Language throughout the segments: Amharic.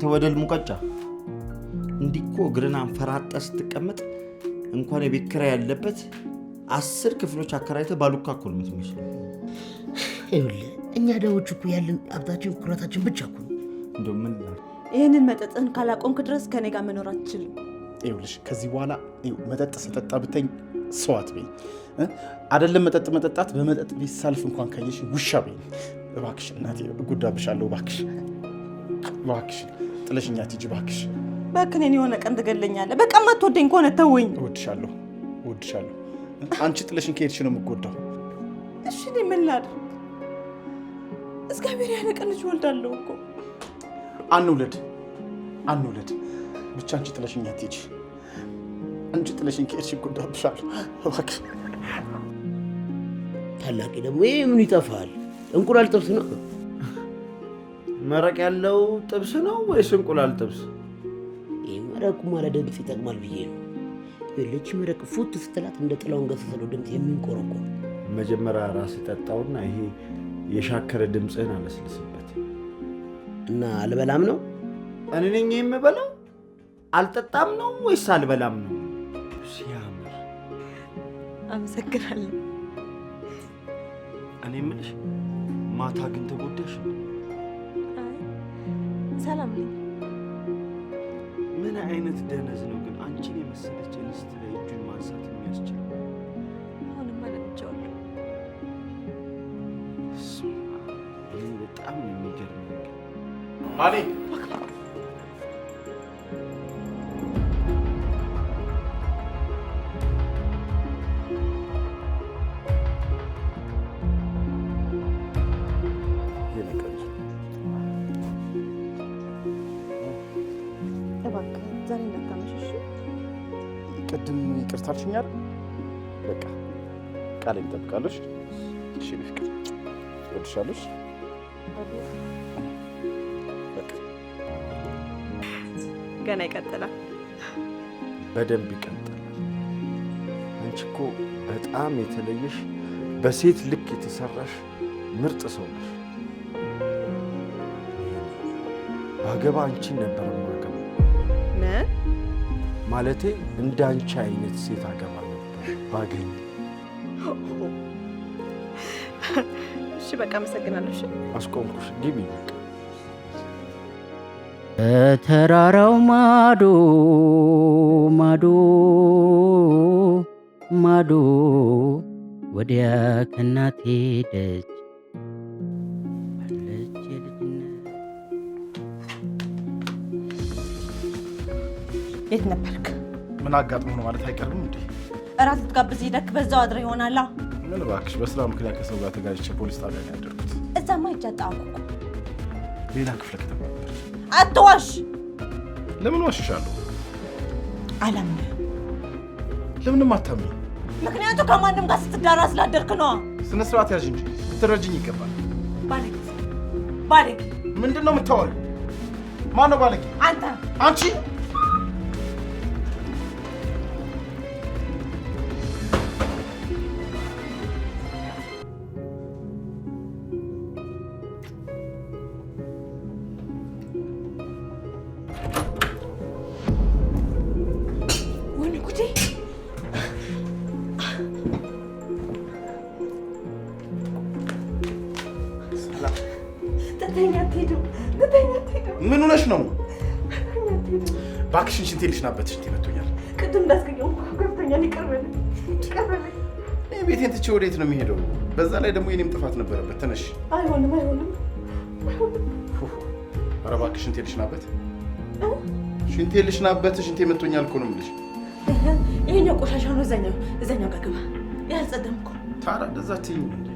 አንተ ወደል ሙቀጫ እንዲኮ እግርን አንፈራጠ ስትቀመጥ እንኳን የቤት ኪራይ ያለበት 10 ክፍሎች አከራይተ ባሉካ እኮ ነው የምትመስለው። ይኸውልህ እኛ ደዎች እኮ ያለን ሀብታችን ኩራታችን ብቻ እኮ ነው። እንደው ምን ይሄንን መጠጥን ካላቆምክ ድረስ ከኔ ጋር መኖር አትችልም። ይኸውልሽ ከዚህ በኋላ መጠጥ ስጠጣ ብተኝ ሰው አትበይኝ። አይደለም መጠጥ መጠጣት በመጠጥ ቤት ሳልፍ እንኳን ካየሽ ውሻ በይኝ እባክሽ። እናቴ እጎዳብሻለሁ እባክሽ እባክሽ ጥለሽኛ አትሂጂ እባክሽ። በቃ እኔን የሆነ ቀን ትገለኛለህ። በቃ ማትወደኝ ከሆነ ተወኝ። እወድሻለሁ አንቺ ጥለሽኝ ከሄድሽ ነው የምጎዳው። እሺ እኔ ምን ላድርግ? እግዚአብሔር ያለ ቀን ልጅ ወልዳለሁ እኮ። አንውለድ ብቻ አንቺ ጥለሽኝ አትሂጂ። አንቺ ጥለሽኝ ከሄድሽ እጎዳብሻለሁ እባክሽ። ታላቂ ደግሞ ይሄ ምን ይጠፋል? እንቁላል ጥብስ ነው። መረቅ ያለው ጥብስ ነው ወይስ እንቁላል ጥብስ? ይሄ መረቁ ማለት ድምፅ ይጠቅማል ብዬ ነው። የለች መረቅ ፉት ስትላት እንደ ጥላውን ገሰሰለው ድምፅ የሚንቆረቆር። መጀመሪያ ራስ ጠጣውና ይሄ የሻከረ ድምፅህን አለስልስበት እና አልበላም ነው። እኔ ነኝ የምበላው? አልጠጣም ነው ወይስ አልበላም ነው? ሲያምር። አመሰግናለሁ። እኔ የምልሽ ማታ ግን ተጎዳሽ? አይ ሰላም ነኝ። ምን አይነት ደነዝ ነው ግን አንቺን የመሰለች እንስት ላይ እጁን ማንሳት የሚያስችለው? አሁንማ ለምጄዋለሁ። ይህ በጣም የሚገርም ነገር። ማኔ ዛሬ እንዳታመሽሽ። ቅድም ይቅርታ አልሽኛል። በቃ ቃሌን እጠብቃለሁ። እሺ ፍቅር እወድሻለሁ። በቃ ገና ይቀጥላል። በደንብ ይቀጥላል። አንቺ እኮ በጣም የተለየሽ በሴት ልክ የተሰራሽ ምርጥ ሰው ነሽ። ባገባ አንቺን ነበር ማገባ። ማለቴ እንዳንቺ አይነት ሴት አገባ ነበር ባገኝ። እሺ በቃ አመሰግናለሁ። እሺ አስቆምኩሽ። ግቢ። ተራራው ማዶ ማዶ ማዶ ወዲያ ከናቴ ደጅ አለች የልጅነት። የት ነበርክ? ምን አጋጥሞ ነው ማለት አይቀርም እንዴ? እራት ልትጋብዝ ሄደክ በዛው አድረ ይሆናላ። ምን እባክሽ፣ በስራ ምክንያት ከሰው ጋር ተጋጭቼ ፖሊስ ጣቢያ ነው ያደረኩት። እዛማ ይጃጣው እኮ ሌላ ክፍለ ከተማ ነበር። አትዋሽ። ለምን ዋሽሻለሁ? አላምንም። ለምንም አታምኝ? ምክንያቱም ከማንም ጋር ስትዳራ ስላደርክ ነው። ስነ ስርዓት ያዥ እንጂ ልትረጅኝ ይገባል። ባለጌ ምንድን ነው የምታወሪው? ማን ነው ባለጌ? አንተ። አንቺ ምን ሆነሽ ነው? እባክሽን ሽንቴ ልሽናበት። ሽንቴ መቶኛል። ቅድም እንዳስገኘው ገብቶኛል። ይቅር በለኝ። ቤቴን ትቼ ወዴት ነው የሚሄደው? በዛ ላይ ደግሞ የኔም ጥፋት ነበረበት። ተነሽ። አይሆንም። ኧረ እባክሽ ሽንቴ ልሽናበት። ሽንቴ ልሽናበት። ሽንቴ መቶኛል እኮ ነው የምልሽ። ይሄኛው ቆሻሻ ነው። እዛኛው ጋር ግባ። ያልጸዳም እኮ። ታዲያ እንደዛ ትይኝ እንዴ?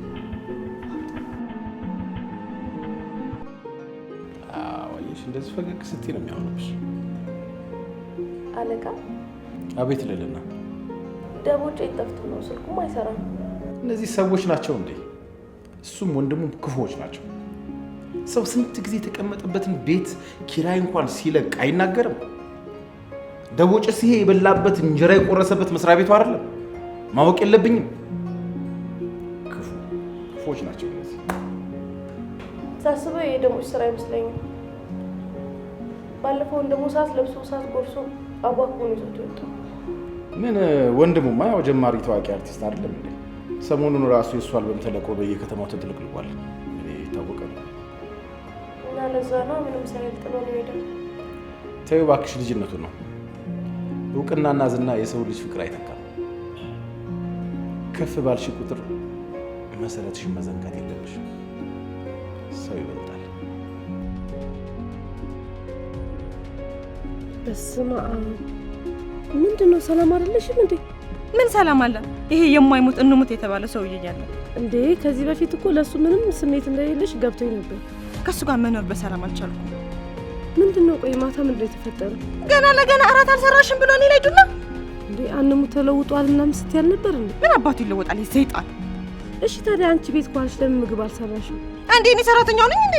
እንደዚህ ፈገግ ስትይ ነው የሚያምርብሽ። አለቃ። አቤት ልልና። ደቦቼ ጠፍቶ ነው፣ ስልኩም አይሰራም። እነዚህ ሰዎች ናቸው እንዴ? እሱም ወንድሙም ክፉዎች ናቸው። ሰው ስንት ጊዜ የተቀመጠበትን ቤት ኪራይ እንኳን ሲለቅ አይናገርም? ደቦጭስ ይሄ የበላበት እንጀራ የቆረሰበት መስሪያ ቤቱ አይደለም? ማወቅ የለብኝም? ክፉዎች ናቸው እነዚህ። ሳስበው የደቦች ስራ አይመስለኝም። ባለፈው እንደሞ ሳት ለብሶ ሳት ጎርሶ አቧኩን ይዞት ወጣው። ምን ወንድሙማ ያው ጀማሪ ታዋቂ አርቲስት አይደለም እንዴ? ሰሞኑን ራሱ የሱ አልበም ተለቆ በየከተማው ተጥለቅልቋል። እኔ ታወቀ ነው እና ለዛ ነው ምንም ሳይል ጥሎ ነው ሄደው። ተይው እባክሽ፣ ልጅነቱ ነው። እውቅናና ዝና የሰው ልጅ ፍቅር አይተካም። ከፍ ባልሽ ቁጥር መሰረትሽን መዘንጋት የለብሽም። ሰው ይበልጣል። በስመ አብ ምንድነው? ሰላም አይደለሽም እንዴ? ምን ሰላም አለ? ይሄ የማይሞት እንሙት የተባለ ሰውዬ እያለ እንዴ? ከዚህ በፊት እኮ ለሱ ምንም ስሜት እንደሌለሽ ገብቶኝ ነበር። ከሱ ጋር መኖር በሰላም አልቻልኩም። ምንድነው? ቆይ ማታ ምንድነው የተፈጠረው? ገና ለገና እራት አልሰራሽም ብሎ እኔ ላይ ዱላ እንዴ? አንሙ ተለውጧል ምናምን ስትያል ነበር እንዴ? ምን አባቱ ይለወጣል ይሰይጣል። እሺ ታዲያ አንቺ ቤት ኳልሽ ለምን ምግብ አልሰራሽም? እንዴ እኔ ሰራተኛው ነኝ እንዴ?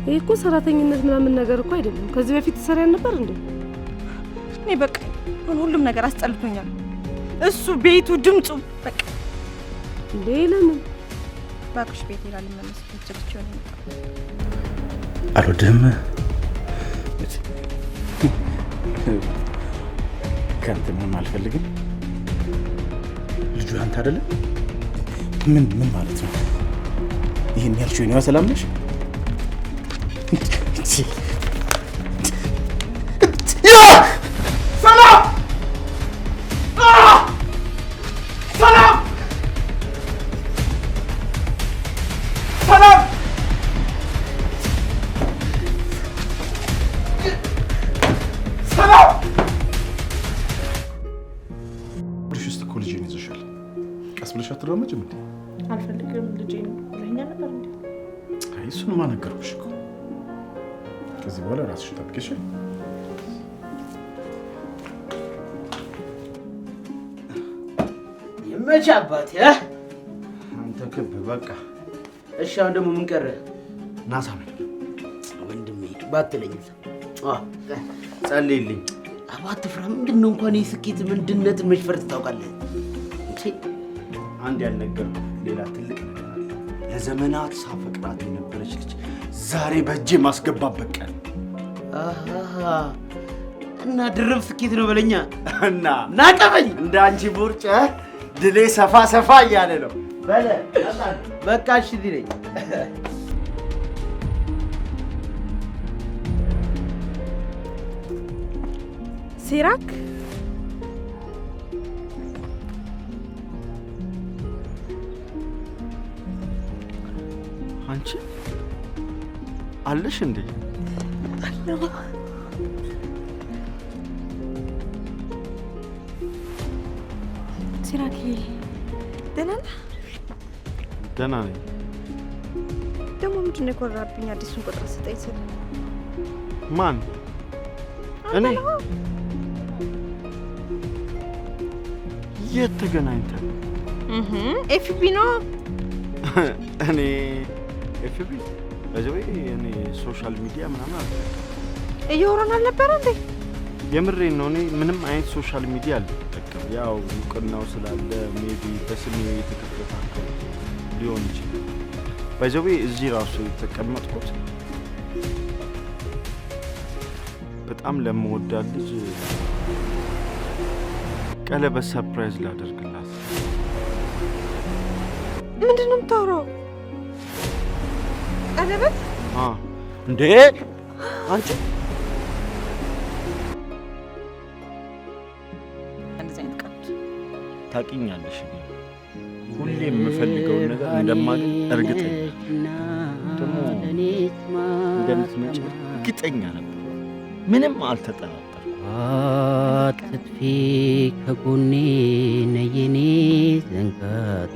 ይሄ እኮ ሰራተኝነት ምናምን ነገር እኮ አይደለም። ከዚህ በፊት ትሰሪያን ነበር እንዴ? እኔ በቃ ሁሉም ነገር አስጠልቶኛል። እሱ ቤቱ ድምፁ በቃ እንዴ ለምን ባክሽ ቤት ይላል መመለስ ብቻ ነው። አልወድህም ከአንተ ምንም አልፈልግም። ልጁ አንተ አይደለም? ምን ማለት ነው? ይሄን ያልሽው ነው? ሰላም ነሽ? አትራመጭም እንዴ? አልፈልግም ልጄ ነው ብለኛ ነበር እንዴ? አይ እሱን ማን ነገርኩሽ እኮ። ከዚህ በኋላ ራስሽ ጠብቂሽ። ይመች አባቴ። አንተ ክብ በቃ እሺ። አሁን ደግሞ ምን ቀረ? ናሳም ወንድሜ ባትለኝ ጸልይልኝ። አባት ፍራ። ምንድነው እንኳን የስኬት ምንድነትን መሽፈርት ታውቃለህ? አንድ ያልነገርኩህ ሌላ ትልቅ ነገር አለ። ለዘመናት ሳፈቅራት የነበረች ልጅ ዛሬ በእጄ ማስገባበት ቀን። እና ድርብ ስኬት ነው በለኛ። እና ናቀበኝ እንደ አንቺ ቦርጭ ድሌ ሰፋ ሰፋ እያለ ነው። በለ በቃ እሺ ዲለኝ። ሲራክ አንቺ አለሽ እንዴ? አለሁ። ሲራክ ደህና ነህ? ደህና ነኝ። ደግሞ ምንድን ነው የኮራብኝ? አዲሱን ቁጥር ስጠኝ ስል ማን? እኔ? የት ተገናኝተን? ኤፍቢ ነው። እኔ ኤፍቢ በዚህ እኔ ሶሻል ሚዲያ ምናምን አለ እየወራን አልነበረ እንዴ? የምሬን ነው። እኔ ምንም አይነት ሶሻል ሚዲያ አልጠቀምም። ያው እውቅናው ስላለ ሜቢ በስሜ የተከፈተ አካውንት ሊሆን ይችላል። በዚህ እዚህ ራሱ የተቀመጥኩት በጣም ለምወዳት ልጅ ቀለበት ሰርፕራይዝ ላደርግላት። ምንድን ነው የምታወራው? ቀለበት? እንዴ አንቺ እንደዚህ አይነት ቀልድ ታውቂኛለሽ። ሁሌ የምፈልገውን ነገር እንደማገኝ እርግጠኛ ደግሞ እንደምትመጪ እርግጠኛ ነበር። ምንም አልተጠራጠርኩም። አትጥፊ ከጎኔ ነይ የኔ ዘንጋት